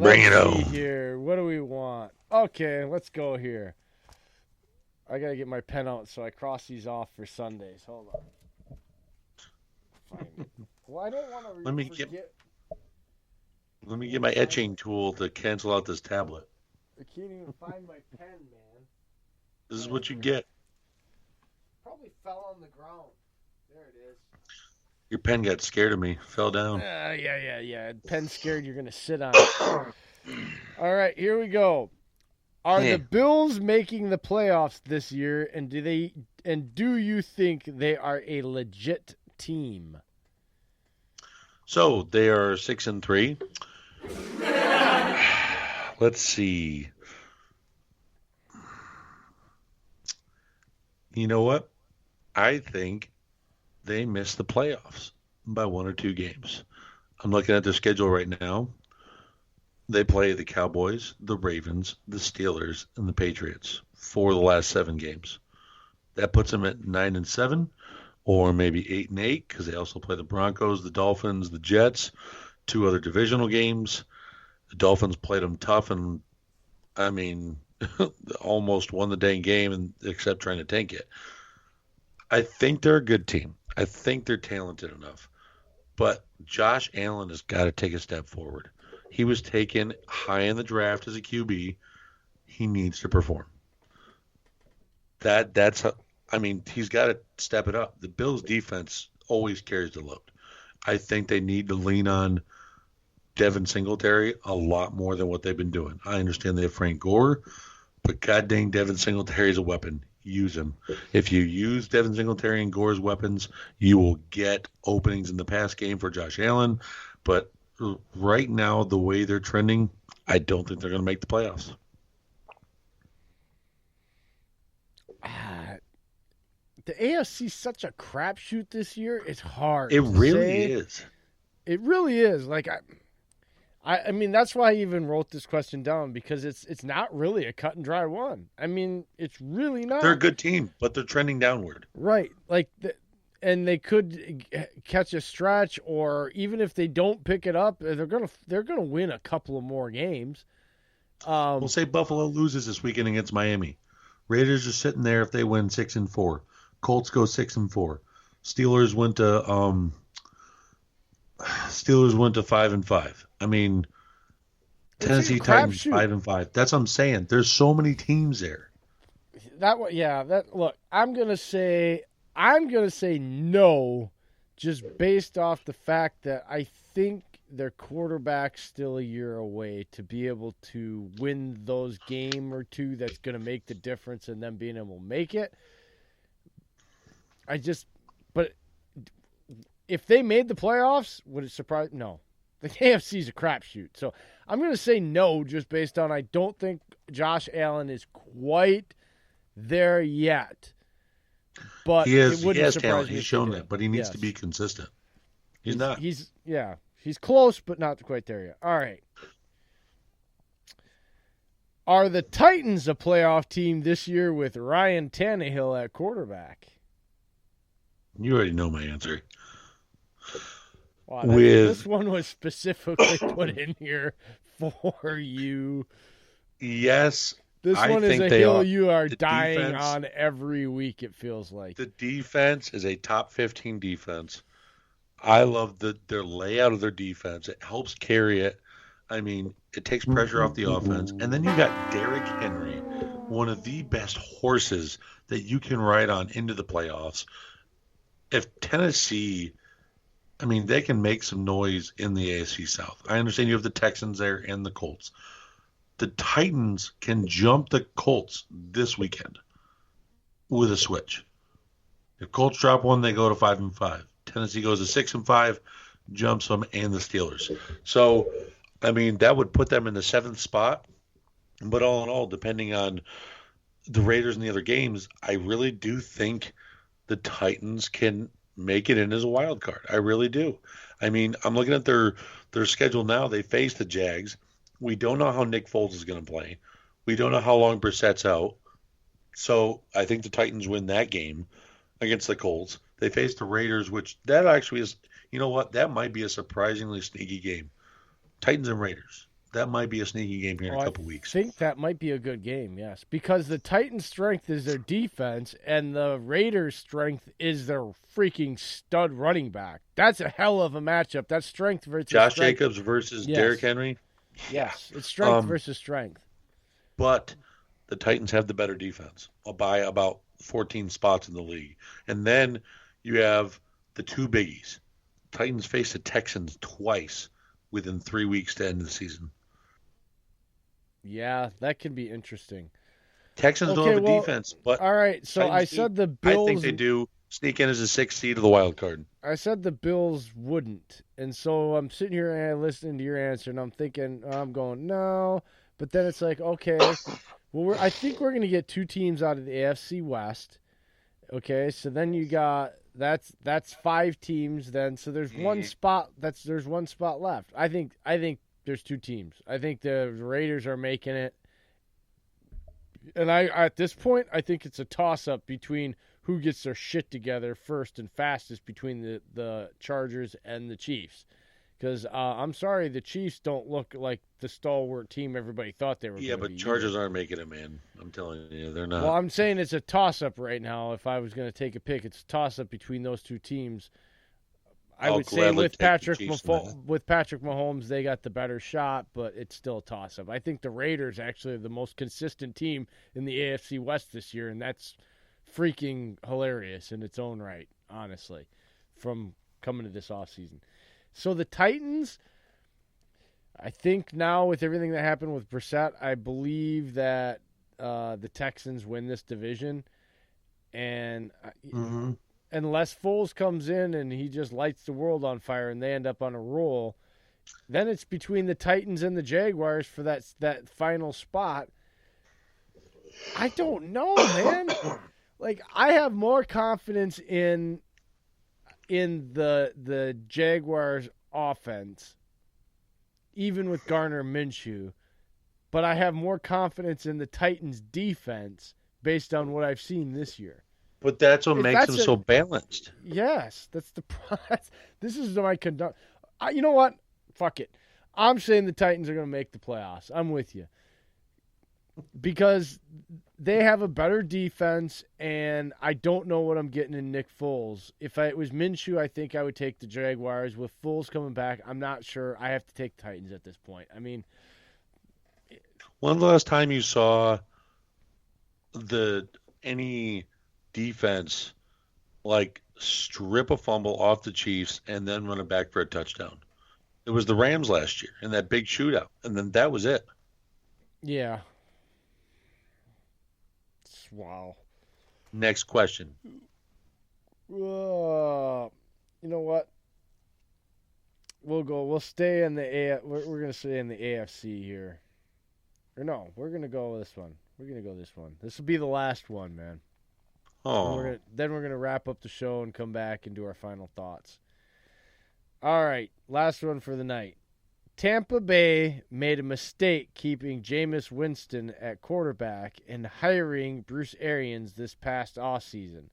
Bring it Let's see on. here. What do we want? Okay, let's go here. I gotta get my pen out so I cross these off for Sundays. Hold on. Find it. Well, I don't want to Let me get forget. let I me get gotta my find etching tool to cancel out this tablet. I can't even find my pen, man. This All is right, what you here. get. Probably fell on the ground. There it is. Your pen got scared of me, fell down. Yeah. Pen scared you're gonna sit on it. All right, here we go. Are the Heh. Bills making the playoffs this year, and do you think they are a legit team? So they are 6-3. Let's see. You know what? I think they missed the playoffs by one or two games. I'm looking at their schedule right now. They play the Cowboys, the Ravens, the Steelers, and the Patriots for the last 7 games. That puts them at 9-7, or maybe 8-8, because they also play the Broncos, the Dolphins, the Jets, two other divisional games. The Dolphins played them tough, and I mean, almost won the dang game, and except trying to tank it. I think they're a good team. I think they're talented enough. But Josh Allen has got to take a step forward. He was taken high in the draft as a QB. He needs to perform. That's I mean, he's got to step it up. The Bills defense always carries the load. I think they need to lean on Devin Singletary a lot more than what they've been doing. I understand they have Frank Gore, but god dang, Devin Singletary is a weapon. Use him. If you use Devin Singletary and Gore's weapons, you will get openings in the pass game for Josh Allen. But right now, the way they're trending, I don't think they're going to make the playoffs. Ah, the AFC is such a crapshoot this year. It's hard It to really say. is. It really is. I mean, that's why I even wrote this question down because it's not really a cut and dry one. I mean, it's really They're a not. good team, but they're trending downward. Right. And they could catch a stretch, or even if they don't pick it up, they're gonna win a couple of more games. We'll Um, say Buffalo loses this weekend against Miami. Raiders are sitting there if they win 6-4. Colts go 6-4. Steelers went to Steelers went to 5-5. I mean, it's a Tennessee Titans crapshoot. 5-5. That's what I'm saying. There's so many teams there. Yeah. That look, I'm gonna say no, just based off the fact that I think their quarterback's still a year away to be able to win those game or two. That's gonna make the difference, and them being able to make it. But if they made the playoffs, would it surprise? No, the AFC is a crapshoot. So I'm going to say no, just based on I don't think Josh Allen is quite there yet. But it He wouldn't has surprise talent. me He's if they shown did. that, but he needs to be Yes, consistent. He's he's not. he's yeah he's close, but not quite there yet. All right. Are the Titans a playoff team this year with Ryan Tannehill at quarterback? You already know my answer. Wow, this With one was specifically put in here for you. yes, This I one is think a they hill are. you are The dying defense, on every week, it feels like. the defense is a top 15 defense. I love their layout of their defense. It helps carry it. I mean, it takes pressure off the offense. And then you got Derrick Henry, one of the best horses that you can ride on into the playoffs. If Tennessee, I mean, they can make some noise in the AFC South. I understand you have the Texans there and the Colts. The Titans can jump the Colts this weekend with a switch. If Colts drop one, they go to 5-5. Tennessee goes to 6-5, jumps them and the Steelers. So, I mean, that would put them in the seventh spot. But all in all, depending on the Raiders and the other games, I really do think the Titans can make it in as a wild card. I really do. I mean, I'm looking at their schedule now. They face the Jags. We don't know how Nick Foles is going to play. We don't know how long Brissett's out. So I think the Titans win that game against the Colts. They face the Raiders, which that actually is, you know what? That might be a surprisingly sneaky game. Titans and Raiders. That might be a sneaky game here in a couple I weeks. think that might be a good game, yes. Because the Titans' strength is their defense, and the Raiders' strength is their freaking stud running back. That's a hell of a matchup. That's strength versus Josh strength. Jacobs versus Yes. Derrick Henry. Yes, it's strength versus strength. But the Titans have the better defense by about 14 spots in the league. And then you have the two biggies. Titans face the Texans twice within 3 weeks to end the season. Yeah, that can be interesting. Texans don't have a defense, but all right. So Titans I said the Bills. I think they do sneak in as a 6th seed of the wild card. I said the Bills wouldn't, and so I'm sitting here and listening to your answer, and I'm thinking, I'm going no, but then it's like, okay, well, I think we're going to get two teams out of the AFC West. Okay, so then you got that's 5 teams then. So there's one spot there's one spot left. I think there's 2 teams. I think the Raiders are making it. And at this point, I think it's a toss-up between who gets their shit together first and fastest between the Chargers and the Chiefs. Because I'm sorry, the Chiefs don't look like the stalwart team everybody thought they were. Yeah, but Chargers aren't making it, man. I'm telling you, they're not. Well, I'm saying it's a toss-up right now. If I was going to take a pick, it's a toss-up between those 2 teams. I would say with Patrick Mahomes, they got the better shot, but it's still a toss-up. I think the Raiders actually are the most consistent team in the AFC West this year, and that's freaking hilarious in its own right, honestly, from coming to this offseason. So the Titans, I think now with everything that happened with Brissett, I believe that the Texans win this division, and unless Foles comes in and he just lights the world on fire and they end up on a roll, then it's between the Titans and the Jaguars for that final spot. I don't know, man. Like, I have more confidence in the Jaguars offense, even with Gardner Minshew, but I have more confidence in the Titans defense based on what I've seen this year. But that's what makes them so balanced. Yes, that's the price. This is my conduct. You know what? Fuck it. I'm saying the Titans are going to make the playoffs. I'm with you. Because they have a better defense, and I don't know what I'm getting in Nick Foles. If it was Minshew, I think I would take the Jaguars. With Foles coming back, I'm not sure. I have to take the Titans at this point. I mean, when's the last time you saw any defense like strip a fumble off the Chiefs and then run it back for a touchdown? It was the Rams last year in that big shootout, and then that was it. Yeah. Wow. Next question. You know what? We'll stay in the we're going to stay in the AFC here. Or no, we're going to go with this one. We're going to go this one. This will be the last one, man. Oh. Then we're going to wrap up the show and come back and do our final thoughts. All right, last one for the night. Tampa Bay made a mistake keeping Jameis Winston at quarterback and hiring Bruce Arians this past offseason.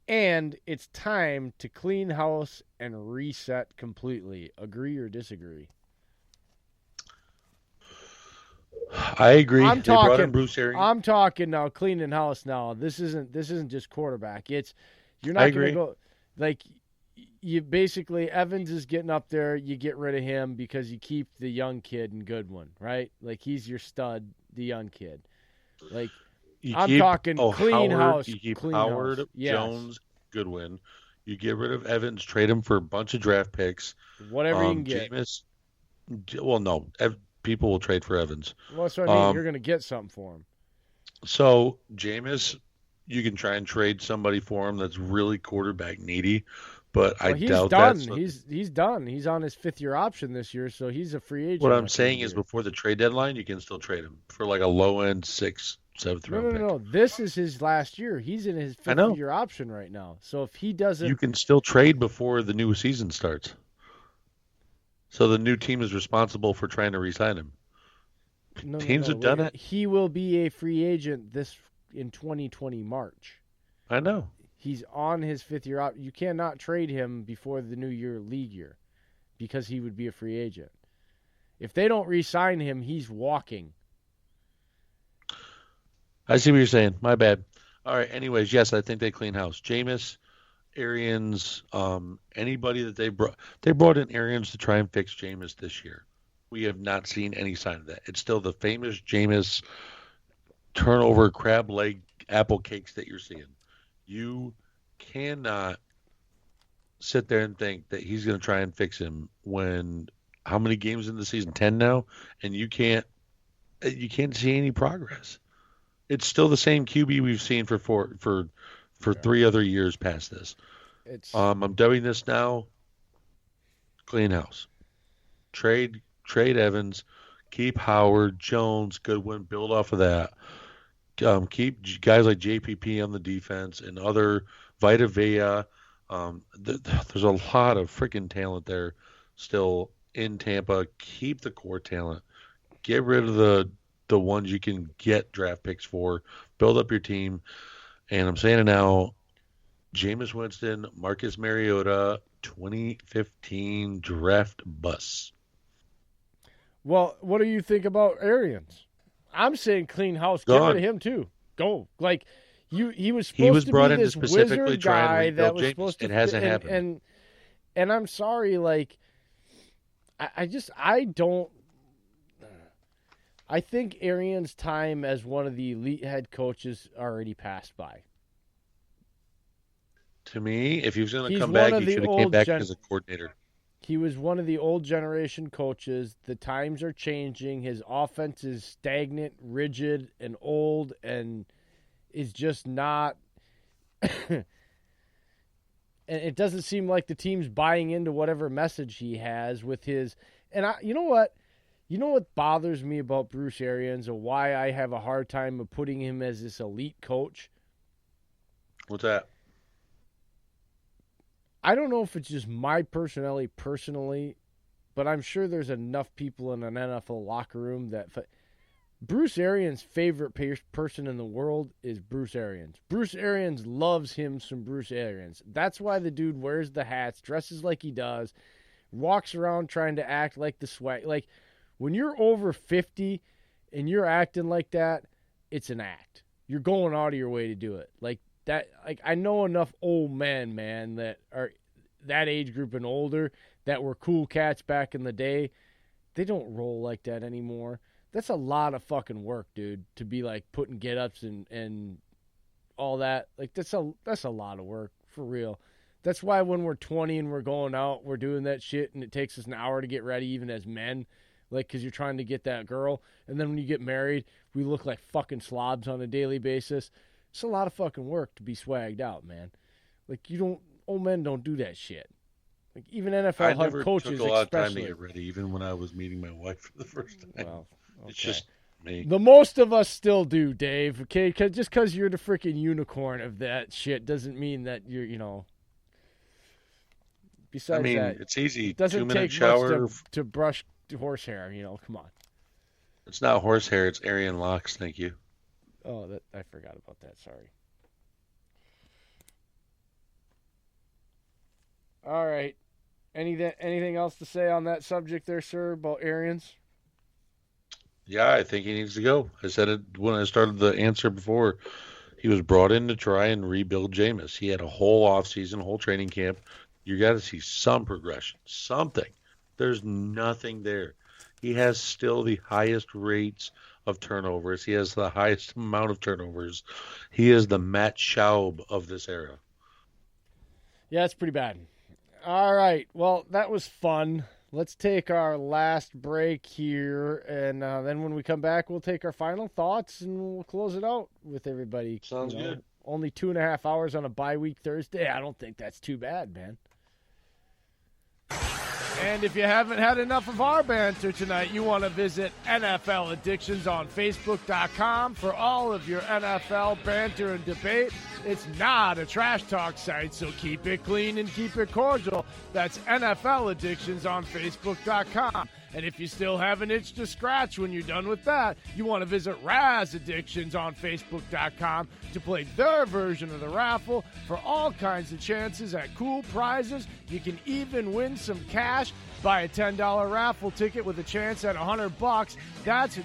And it's time to clean house and reset completely. Agree or disagree? I agree. They brought in Bruce Arians. I'm talking now cleaning house now. This isn't just quarterback. You're not going to go like you basically Evans is getting up there. You get rid of him because you keep the young kid and Goodwin, right? Like he's your stud, the young kid. Like talking clean house. You keep clean Howard, house. Yes. Jones, Goodwin. You get rid of Evans, trade him for a bunch of draft picks. Whatever you can get. Jameis, well, no, people will trade for Evans. Well, that's what I mean. You're going to get something for him. So Jameis, you can try and trade somebody for him that's really quarterback needy. But I doubt that's he's done. He's on his 5th-year option this year, so he's a free agent. What I'm saying is before the trade deadline, you can still trade him for like a low-end 6th, 7th round pick. No. This is his last year. He's in his 5th-year option right now. So if he doesn't... You can still trade before the new season starts. So the new team is responsible for trying to re-sign him. Teams have done it. He will be a free agent in 2020 March. I know. He's on his 5th-year option. You cannot trade him before the new league year because he would be a free agent. If they don't re-sign him, he's walking. I see what you're saying. My bad. All right. Anyways, yes, I think they clean house. Jameis, Arians, anybody that they brought in Arians to try and fix Jameis this year. We have not seen any sign of that. It's still the famous Jameis turnover crab leg apple cakes that you're seeing. You cannot sit there and think that he's going to try and fix him when how many games in the season? 10 now, and you can't see any progress. It's still the same QB we've seen for 3 other years past this. I'm dubbing this now clean house. Trade Evans, keep Howard, Jones, Goodwin, build off of that. Keep guys like JPP on the defense and other Vita Vea. There's a lot of freaking talent there still in Tampa. Keep the core talent. Get rid of the ones you can get draft picks for. Build up your team. And I'm saying it now, Jameis Winston, Marcus Mariota, 2015 draft bus. Well, what do you think about Arians? I'm saying clean house. Get rid of him too. Go. Like he was supposed to be this wizard guy that was supposed to. It hasn't happened. And I'm sorry. Like I think Arians' time as one of the elite head coaches already passed by. To me, if he was going to come back, he should have came back as a coordinator. He was one of the old generation coaches. The times are changing. His offense is stagnant, rigid, and old, and is just not. And it doesn't seem like the team's buying into whatever message he has with his. And you know what? You know what bothers me about Bruce Arians and why I have a hard time of putting him as this elite coach? What's that? I don't know if it's just my personally, but I'm sure there's enough people in an NFL locker room that Bruce Arians' favorite person in the world is Bruce Arians. Bruce Arians loves him some Bruce Arians. That's why the dude wears the hats, dresses like he does, walks around trying to act like the swag. Like, when you're over 50 and you're acting like that, it's an act. You're going out of your way to do it. Like that. Like, I know enough old men, man, that are that age group and older that were cool cats back in the day. They don't roll like that anymore. That's a lot of fucking work, dude, to be like putting get-ups and all that. Like that's a lot of work for real. That's why when we're 20 and we're going out, we're doing that shit and it takes us an hour to get ready even as men. Like, because you're trying to get that girl. And then when you get married, we look like fucking slobs on a daily basis. It's a lot of fucking work to be swagged out, man. Like, old men don't do that shit. Like, even NFL head coaches, took a lot of time to get ready, even when I was meeting my wife for the first time. Well, okay. It's just me. The most of us still do, Dave, okay? Just because you're the freaking unicorn of that shit doesn't mean that you're, Besides that, it's easy. It doesn't 2-minute take shower much to brush horsehair, come on. It's not horsehair, it's Aryan locks, thank you. Oh, I forgot about that, sorry. All right. Anything else to say on that subject there, sir, about Arians? Yeah, I think he needs to go. I said it when I started the answer before. He was brought in to try and rebuild Jameis. He had a whole offseason, whole training camp. You got to see some progression, something. There's nothing there. He has still the highest rates of turnovers. He has the highest amount of turnovers. He is the Matt Schaub of this era. Yeah, it's pretty bad. All right. Well, that was fun. Let's take our last break here, and then when we come back, we'll take our final thoughts, and we'll close it out with everybody. Sounds good. Only 2.5 hours on a bye-week Thursday. I don't think that's too bad, man. And if you haven't had enough of our banter tonight, you want to visit NFL Addictions on Facebook.com for all of your NFL banter and debate. It's not a trash talk site, so keep it clean and keep it cordial. That's NFL Addictions on Facebook.com. And if you still have an itch to scratch when you're done with that, you want to visit Raz Addictions on Facebook.com to play their version of the raffle for all kinds of chances at cool prizes. You can even win some cash. Buy a $10 raffle ticket with a chance at $100. That's